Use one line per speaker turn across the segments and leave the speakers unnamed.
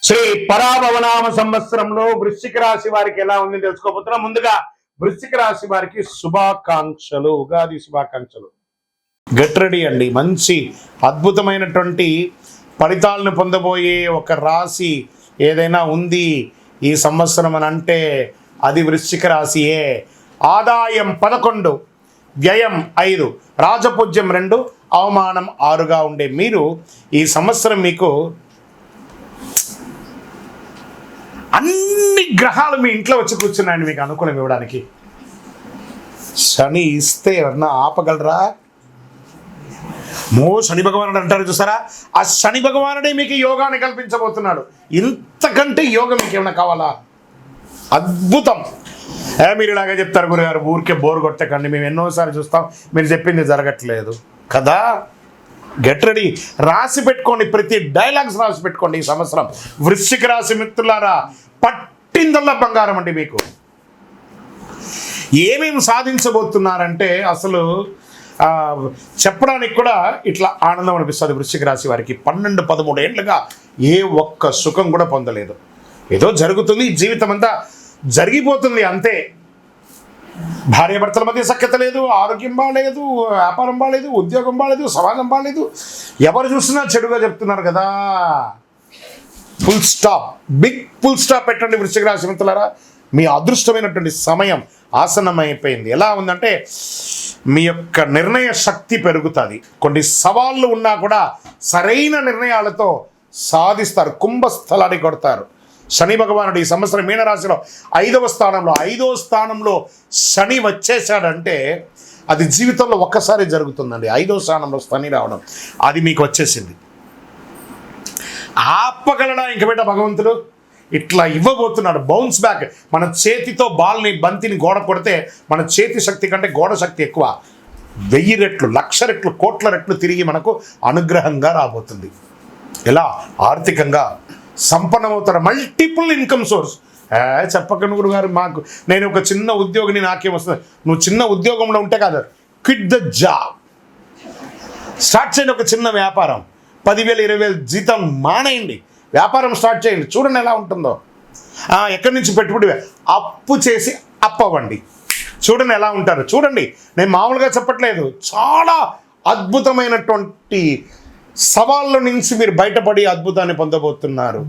శ్రీ పరాభవనామ సంవత్సరంలో వృశ్చిక రాశి వారికి ఎలా ఉంది తెలుసుకోబోతున్నాం. ముందుగా వృశ్చిక రాశి వారికి శుభాకాంక్షలు, ఉగాది శుభాకాంక్షలు. గెట్ రెడీ అండి. మంచి అద్భుతమైనటువంటి ఫలితాలను పొందబోయే ఒక రాశి ఏదైనా ఉంది ఈ సంవత్సరం అని అంటే అది వృశ్చిక రాశియే. ఆదాయం 11, వ్యయం 5, రాజపూజ్యం 2, అవమానం 6గా ఉండే మీరు ఈ సంవత్సరం మీకు అన్ని గ్రహాలు మీ ఇంట్లో వచ్చి కూర్చున్నాయండి మీకు అనుకూలం ఇవ్వడానికి. శని ఇస్తే ఎవరన్నా ఆపగలరా? శని భగవానుడు అంటారు చూసారా, ఆ శని భగవానుడే మీకు యోగాన్ని కల్పించబోతున్నాడు. ఇంతకంటే యోగం మీకు ఏమైనా కావాలా? అద్భుతం. మీరు ఇలాగే చెప్తారు గురుగారు, ఊరికే బోర్ కొట్టకండి, మేము ఎన్నోసార్లు చూస్తాం, మీరు చెప్పింది జరగట్లేదు కదా. గెట్ రెడీ, రాసి పెట్టుకోండి, ప్రతి డైలాగ్స్ రాసి పెట్టుకోండి. ఈ సంవత్సరం వృశ్చిక రాశి మిత్రులారా పట్టిందల్లా బంగారం అండి. మీకు ఏమేమి సాధించబోతున్నారంటే అసలు చెప్పడానికి కూడా ఇట్లా ఆనందం అనిపిస్తుంది. వృశ్చిక రాశి వారికి 12-13 ఏళ్ళుగా ఏ ఒక్క సుఖం కూడా పొందలేదు. ఏదో జరుగుతుంది, జీవితం అంతా జరిగిపోతుంది అంతే. భార్యాభర్తల మధ్య సఖ్యత లేదు, ఆరోగ్యం బాగాలేదు, వ్యాపారం బాగాలేదు, ఉద్యోగం బాగాలేదు, సమాజం బాగాలేదు, ఎవరు చూసినా చెడుగా చెప్తున్నారు కదా. Full stop, big full stop పెట్టండి వృశ్చిక రాశి మిత్రులారా. మీ అదృష్టమైనటువంటి సమయం ఆసన్నమైపోయింది. ఎలా ఉందంటే మీ యొక్క నిర్ణయ శక్తి పెరుగుతుంది. కొన్ని సవాళ్ళు ఉన్నా కూడా సరైన నిర్ణయాలతో సాధిస్తారు, కుంభస్థలాన్ని కొడతారు. శని భగవానుడు ఈ సంవత్సరం మీనరాశిలో 5వ స్థానంలో శని వచ్చేసాడంటే అది జీవితంలో ఒక్కసారి జరుగుతుందండి. 5వ స్థానంలో శని రావడం అది మీకు వచ్చేసింది. ఆపగలడా ఇంక బిడ్డ భగవంతుడు? ఇట్లా ఇవ్వబోతున్నాడు బౌన్స్ బ్యాక్. మన చేతితో బంతిని గోడ కొడితే మన చేతి శక్తి కంటే గోడ శక్తి ఎక్కువ. 1000 రెట్లు, 1,00,000 రెట్లు, కోట్ల రెట్లు తిరిగి మనకు అనుగ్రహంగా రాబోతుంది. ఎలా? ఆర్థికంగా సంపన్నమవుతారు. Multiple income source. చెప్పకండి గురుగారు, మాకు నేను ఒక చిన్న ఉద్యోగిని, నాకేమొస్తుంది? నువ్వు చిన్న ఉద్యోగంలో ఉంటే కాదు, క్విట్ ద జాబ్, స్టార్ట్ చేయండి ఒక చిన్న వ్యాపారం. 10,000, 20,000 జీతం మానేయండి, వ్యాపారం స్టార్ట్ చేయండి, చూడండి ఎలా ఉంటుందో. ఎక్కడి నుంచి పెట్టుబడి? అప్పు చేసి అప్పవ్వండి, చూడండి ఎలా ఉంటారు. చూడండి, నేను మామూలుగా చెప్పట్లేదు, చాలా అద్భుతమైనటువంటి సవాళ్ళ నుంచి మీరు బయటపడి అద్భుతాన్ని పొందబోతున్నారు.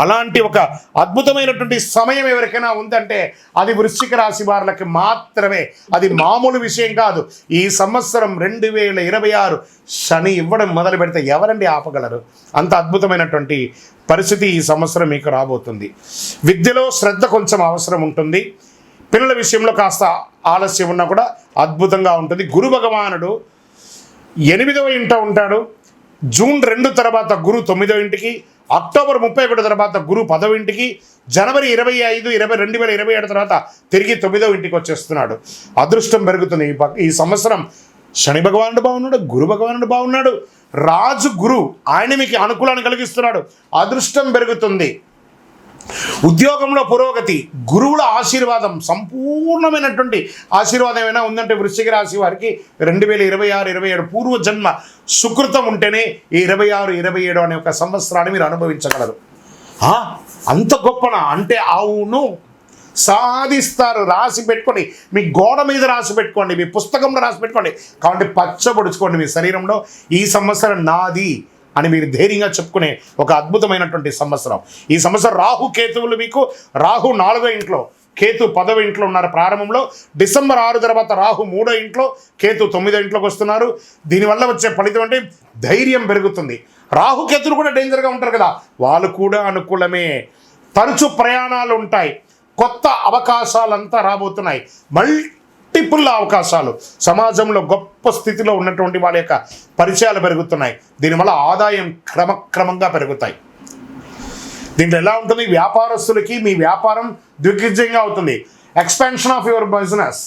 అలాంటి ఒక అద్భుతమైనటువంటి సమయం ఎవరికైనా ఉందంటే అది వృశ్చిక రాశి వారికి మాత్రమే. అది మామూలు విషయం కాదు. ఈ సంవత్సరం 2026 శని ఇవ్వడం మొదలు పెడితే ఎవరండి ఆపగలరు? అంత అద్భుతమైనటువంటి పరిస్థితి ఈ సంవత్సరం మీకు రాబోతుంది. విద్యలో శ్రద్ధ కొంచెం అవసరం ఉంటుంది. పిల్లల విషయంలో కాస్త ఆలస్యం ఉన్నా కూడా అద్భుతంగా ఉంటుంది. గురు భగవానుడు 8వ ఇంట ఉంటాడు. జూన్ 2 తర్వాత గురు 9వ ఇంటికి, అక్టోబర్ 31 తర్వాత గురు 10వ ఇంటికి, జనవరి 25, 2027 తర్వాత తిరిగి 9వ ఇంటికి వచ్చేస్తున్నాడు. అదృష్టం పెరుగుతుంది. ఈ సంవత్సరం శని భగవానుడు బాగున్నాడు, గురు భగవానుడు బాగున్నాడు, రాజు గురు ఆయన మీకు అనుకూలాన్ని కలిగిస్తున్నాడు. అదృష్టం పెరుగుతుంది. ఉద్యోగంలో పురోగతి, గురువుల ఆశీర్వాదం, సంపూర్ణమైనటువంటి ఆశీర్వాదం ఏమైనా ఉందంటే వృశ్చిక రాశి వారికి 2026, 27 పూర్వజన్మ సుకృతం ఉంటేనే ఈ 26, 27 అనే ఒక సంవత్సరాన్ని మీరు అనుభవించగలరు. అంత గొప్పనా అంటే అవును, సాధిస్తారు. రాసి పెట్టుకోండి, మీ గోడ మీద రాసి పెట్టుకోండి, మీ పుస్తకంలో రాసి పెట్టుకోండి. కాబట్టి పచ్చబొడుచుకోండి మీ శరీరంలో. ఈ సంవత్సరం నాది అని మీరు ధైర్యంగా చెప్పుకునే ఒక అద్భుతమైనటువంటి సంవత్సరం. ఈ సంవత్సరం రాహు కేతువులు మీకు, రాహు 4వ ఇంట్లో, కేతు 10వ ఇంట్లో ఉన్నారు ప్రారంభంలో. డిసెంబర్ 6 తర్వాత రాహు 3వ ఇంట్లో, కేతు 9వ ఇంట్లోకి వస్తున్నారు. దీనివల్ల వచ్చే ఫలితం అంటే ధైర్యం పెరుగుతుంది. రాహు కేతులు కూడా డేంజర్గా ఉంటారు కదా, వాళ్ళు కూడా అనుకూలమే. తరచు ప్రయాణాలు ఉంటాయి, కొత్త అవకాశాలంతా రాబోతున్నాయి, మల్టిపుల్ అవకాశాలు. సమాజంలో గొప్ప స్థితిలో ఉన్నటువంటి వాళ్ళ యొక్క పరిచయాలు పెరుగుతున్నాయి. దీనివల్ల ఆదాయం క్రమక్రమంగా పెరుగుతాయి. దీంట్లో ఎలా ఉంటుంది? వ్యాపారస్తులకి మీ వ్యాపారం దిగ్విజయంగా అవుతుంది. ఎక్స్పాన్షన్ ఆఫ్ యువర్ బిజినెస్,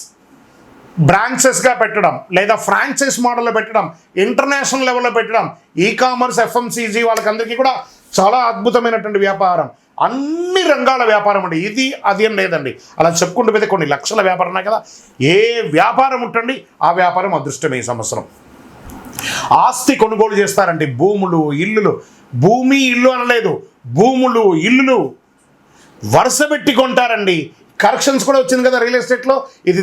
బ్రాంచెస్గా పెట్టడం లేదా ఫ్రాంచైజ్ మోడల్లో పెట్టడం, ఇంటర్నేషనల్ లెవెల్లో పెట్టడం, ఈ-కామర్స్, FMCG వాళ్ళకందరికీ కూడా చాలా అద్భుతమైనటువంటి వ్యాపారం. అన్ని రంగాల వ్యాపారం అండి. ఇది అది అని లేదండి, అలా చెప్పుకుంటూ పోతే కొన్ని లక్షల వ్యాపారం ఉన్నాయి కదా. ఏ వ్యాపారం ఉంటండి, ఆ వ్యాపారం అదృష్టమే. ఈ సంవత్సరం ఆస్తి కొనుగోలు చేస్తారండి, భూములు, ఇల్లులు భూమి ఇల్లు అనలేదు, భూములు ఇల్లులు వరుస పెట్టి కొంటారండి. కరెక్షన్స్ కూడా వచ్చింది కదా రియల్ ఎస్టేట్లో.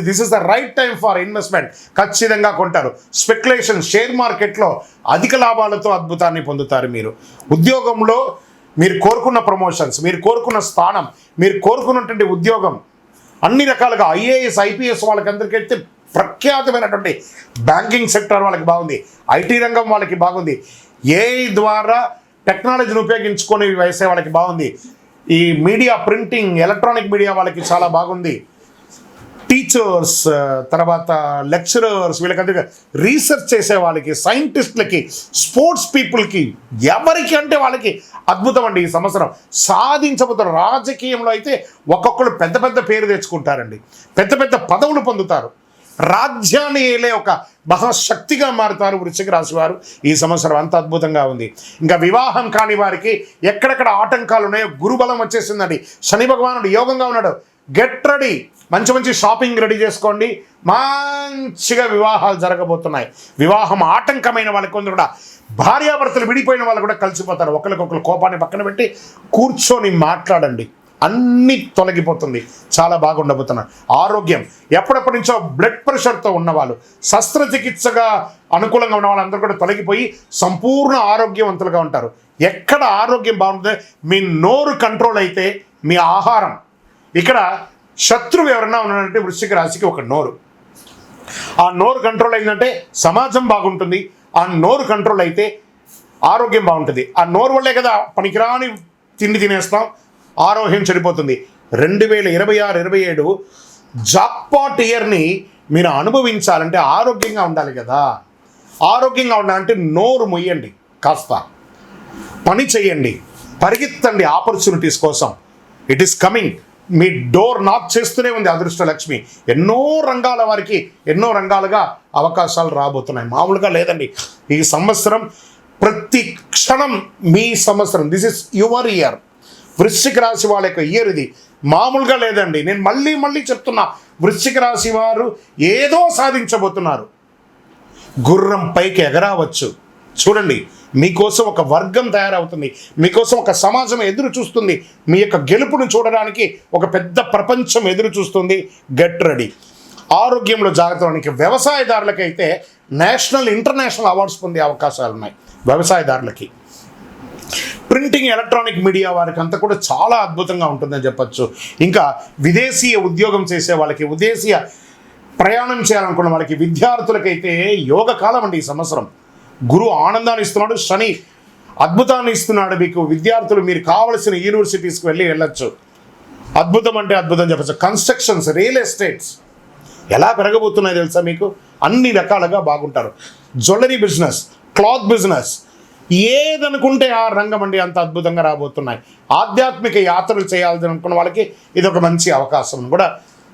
This is the right time for investment. ఖచ్చితంగా కొంటారు. స్పెక్యులేషన్, షేర్ మార్కెట్లో అధిక లాభాలతో అద్భుతాన్ని పొందుతారు. మీరు ఉద్యోగంలో మీరు కోరుకున్న ప్రమోషన్స్, మీరు కోరుకున్న స్థానం, మీరు కోరుకున్నటువంటి ఉద్యోగం అన్ని రకాలుగా ఐఏఎస్ ఐపీఎస్ వాళ్ళకందరికైతే ప్రఖ్యాతమైనటువంటి బ్యాంకింగ్ సెక్టర్ వాళ్ళకి బాగుంది, ఐటీ రంగం వాళ్ళకి బాగుంది, ఏఐ ద్వారా టెక్నాలజీని ఉపయోగించుకొని వేసే వాళ్ళకి బాగుంది, ఈ మీడియా ప్రింటింగ్ ఎలక్ట్రానిక్ మీడియా వాళ్ళకి చాలా బాగుంది, టీచర్స్ తర్వాత లెక్చరర్స్ వీళ్ళకంటే రీసెర్చ్ చేసే వాళ్ళకి, సైంటిస్టులకి, స్పోర్ట్స్ పీపుల్కి, ఎవరికి అంటే వాళ్ళకి అద్భుతం అండి. ఈ సంవత్సరం సాధించబోతున్నారు. రాజకీయంలో అయితే ఒక్కొక్కరు పెద్ద పెద్ద పేరు తెచ్చుకుంటారండి, పెద్ద పెద్ద పదవులు పొందుతారు, రాజ్యాన్ని ఏలే ఒక మహాశక్తిగా మారుతారు వృశ్చిక రాశి వారు. ఈ సంవత్సరం అంత అద్భుతంగా ఉంది. ఇంకా వివాహం కాని వారికి ఎక్కడెక్కడ ఆటంకాలు ఉన్నాయో గురుబలం వచ్చేసిందండి. శని భగవానుడు యోగంగా ఉన్నాడు. గెట్ రెడీ, మంచి మంచి షాపింగ్ రెడీ చేసుకోండి. మంచిగా వివాహాలు జరగబోతున్నాయి. వివాహం ఆటంకమైన వాళ్ళకి కొందరు కూడా, భార్యాభర్తలు విడిపోయిన వాళ్ళు కూడా కలిసిపోతారు. ఒకరికొకరు కోపాన్ని పక్కన పెట్టి కూర్చొని మాట్లాడండి, అన్నీ తొలగిపోతుంది. చాలా బాగుండబోతున్నారు. ఆరోగ్యం, ఎప్పటిప్పటి నుంచో బ్లడ్ ప్రెషర్తో ఉన్నవాళ్ళు, శస్త్రచికిత్సగా అనుకూలంగా ఉన్న వాళ్ళందరూ కూడా తొలగిపోయి సంపూర్ణ ఆరోగ్యవంతులుగా ఉంటారు. ఎక్కడ ఆరోగ్యం బాగుంటుంది, మీ నోరు కంట్రోల్ అయితే మీ ఆహారం. ఇక్కడ శత్రువు ఎవరన్నా ఉన్నారంటే వృశ్చిక రాశికి ఒక నోరు. ఆ నోరు కంట్రోల్ అయిందంటే సమాజం బాగుంటుంది. ఆ నోరు కంట్రోల్ అయితే ఆరోగ్యం బాగుంటుంది. ఆ నోరు వల్లే కదా పనికిరాని తిండి తినేస్తాం, ఆరోగ్యం చెడిపోతుంది. 2026-27 జాక్పాట్ ఇయర్ని మీరు అనుభవించాలంటే ఆరోగ్యంగా ఉండాలి కదా. ఆరోగ్యంగా ఉండాలంటే నోరు మొయ్యండి, కాస్త పని చేయండి, పరిగెత్తండి ఆపర్చునిటీస్ కోసం. It is coming. Me door knock చేస్తూనే ఉంది అదృష్ట లక్ష్మి. ఎన్నో రంగాల వారికి ఎన్నో రంగాలుగా అవకాశాలు రాబోతున్నాయి. మామూలుగా లేదండి ఈ సంవత్సరం. ప్రతి క్షణం మీ సంవత్సరం. This is your year. వృశ్చిక రాశి వాళ్ళ యొక్క ఇయర్ ఇది. మామూలుగా లేదండి. నేను మళ్ళీ చెప్తున్నా, వృశ్చిక రాశి వారు ఏదో సాధించబోతున్నారు. గుర్రం పైకి ఎగరావచ్చు. చూడండి, మీకోసం ఒక వర్గం తయారవుతుంది, మీకోసం ఒక సమాజం ఎదురు చూస్తుంది, మీ యొక్క గెలుపును చూడడానికి ఒక పెద్ద ప్రపంచం ఎదురు చూస్తుంది. Get ready. ఆరోగ్యంలో జాగ్రత్తలకి, వ్యవసాయదారులకైతే నేషనల్ ఇంటర్నేషనల్ అవార్డ్స్ పొందే అవకాశాలు ఉన్నాయి. వ్యవసాయదారులకి, ప్రింటింగ్ ఎలక్ట్రానిక్ మీడియా వారికి అంతా కూడా చాలా అద్భుతంగా ఉంటుందని చెప్పచ్చు. ఇంకా విదేశీయ ఉద్యోగం చేసే వాళ్ళకి, విదేశీయ ప్రయాణం చేయాలనుకున్న వాళ్ళకి, విద్యార్థులకైతే యోగకాలం అండి ఈ సంవత్సరం. గురువు ఆనందాన్ని ఇస్తున్నాడు, శని అద్భుతాన్ని ఇస్తున్నాడు మీకు. విద్యార్థులు మీరు కావలసిన యూనివర్సిటీస్కి వెళ్ళొచ్చు. అద్భుతం అంటే అద్భుతం చెప్పచ్చు. కన్స్ట్రక్షన్స్, రియల్ ఎస్టేట్స్ ఎలా పెరగబోతున్నాయి తెలుసా మీకు. అన్ని రకాలుగా బాగుంటారు. జ్యువెలరీ బిజినెస్, క్లాత్ బిజినెస్, ఏదనుకుంటే ఆ రంగం అండి అంత అద్భుతంగా రాబోతున్నాయి. ఆధ్యాత్మిక యాత్రలు చేయాలని అనుకున్న వాళ్ళకి ఇది ఒక మంచి అవకాశం కూడా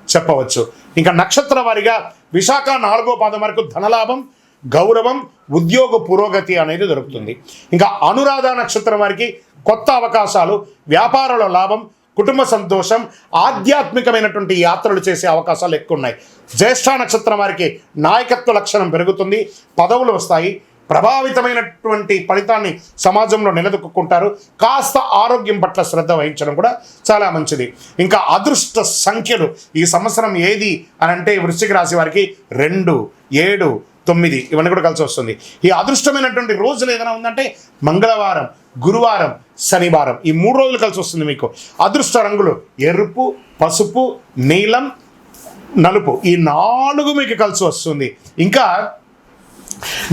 చెప్పవచ్చు. ఇంకా నక్షత్ర వారిగా విశాఖ 4వ పాదం వరకు ధనలాభం, గౌరవం, ఉద్యోగ పురోగతి అనేది దొరుకుతుంది. ఇంకా అనురాధ నక్షత్రం వారికి కొత్త అవకాశాలు, వ్యాపారంలో లాభం, కుటుంబ సంతోషం, ఆధ్యాత్మికమైనటువంటి యాత్రలు చేసే అవకాశాలు ఎక్కువ ఉన్నాయి. జ్యేష్ఠ నక్షత్రం వారికి నాయకత్వ లక్షణం పెరుగుతుంది, పదవులు వస్తాయి, ప్రభావితమైనటువంటి ఫలితాన్ని సమాజంలో నిలదొక్కుంటారు. కాస్త ఆరోగ్యం పట్ల శ్రద్ధ వహించడం కూడా చాలా మంచిది. ఇంకా అదృష్ట సంఖ్యలు ఈ సంవత్సరం ఏది అని అంటే వృశ్చిక రాశి వారికి 2, 7, 9 ఇవన్నీ కూడా కలిసి వస్తుంది. ఈ అదృష్టమైనటువంటి రోజులు ఏదైనా ఉందంటే మంగళవారం, గురువారం, శనివారం, ఈ 3 రోజులు కలిసి వస్తుంది మీకు. అదృష్ట రంగులు ఎరుపు, పసుపు, నీలం, నలుపు, ఈ 4 మీకు కలిసి వస్తుంది. ఇంకా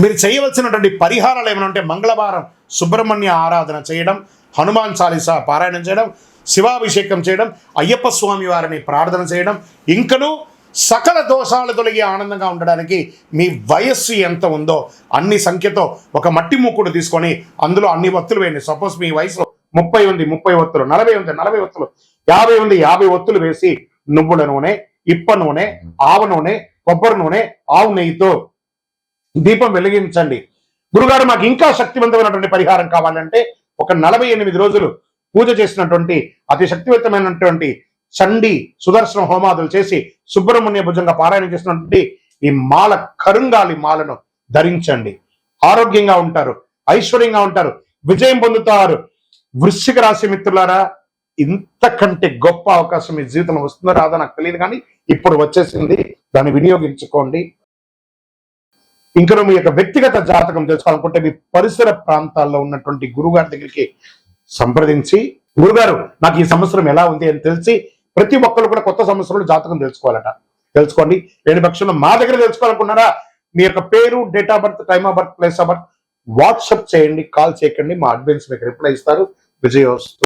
మీరు చేయవలసినటువంటి పరిహారాలు ఏమైనా ఉంటే మంగళవారం సుబ్రహ్మణ్య ఆరాధన చేయడం, హనుమాన్ చాలీసా పారాయణం చేయడం, శివాభిషేకం చేయడం, అయ్యప్ప స్వామి వారిని ప్రార్థన చేయడం, ఇంకను సకల దోషాలు తొలగి ఆనందంగా ఉండడానికి మీ వయస్సు ఎంత ఉందో అన్ని సంఖ్యతో ఒక మట్టి మూకుడు తీసుకొని అందులో అన్ని ఒత్తులు వేయండి. సపోజ్ మీ వయసులో 30 ఉంది, 30 ఒత్తులు, 40 ఉంది, 40 ఒత్తులు, 50 ఉంది, 50 ఒత్తులు వేసి నువ్వుల నూనె, ఇప్ప నూనె, ఆవ నూనె, కొబ్బరి నూనె, ఆవు నెయ్యితో దీపం వెలిగించండి. గురుగారు మాకు ఇంకా శక్తివంతమైనటువంటి పరిహారం కావాలంటే ఒక 48 రోజులు పూజ చేసినటువంటి అతి శక్తివంతమైనటువంటి చండి సుదర్శన హోమాదులు చేసి సుబ్రహ్మణ్య భుజంగా పారాయణ చేసినటువంటి ఈ మాల, కరుంగాలి మాలను ధరించండి. ఆరోగ్యంగా ఉంటారు, ఐశ్వర్యంగా ఉంటారు. విజయం పొందుతారు. వృశ్చిక రాశి మిత్రులారా, ఇంతకంటే గొప్ప అవకాశం మీ జీవితంలో వస్తుందో రాదో నాకు తెలియదు, కానీ ఇప్పుడు వచ్చేసింది. దాన్ని వినియోగించుకోండి. ఇంకా మీ యొక్క వ్యక్తిగత జాతకం తెలుసుకోవాలనుకుంటే మీ పరిసర ప్రాంతాల్లో ఉన్నటువంటి గురుగారి దగ్గరికి సంప్రదించి, గురుగారు నాకు ఈ సంవత్సరం ఎలా ఉంది అని తెలిసి, ప్రతి ఒక్కరు కూడా కొత్త సంవత్సరంలో జాతకం తెలుసుకోండి. లేని పక్షంలో మా దగ్గర తెలుసుకోవాలనుకున్నారా, మీ యొక్క పేరు, date of birth, time of birth, place of birth WhatsApp చేయండి, కాల్ చేయకండి. మా అడ్మిన్స్ మీకు రిప్లై ఇస్తారు. విజయోస్తు.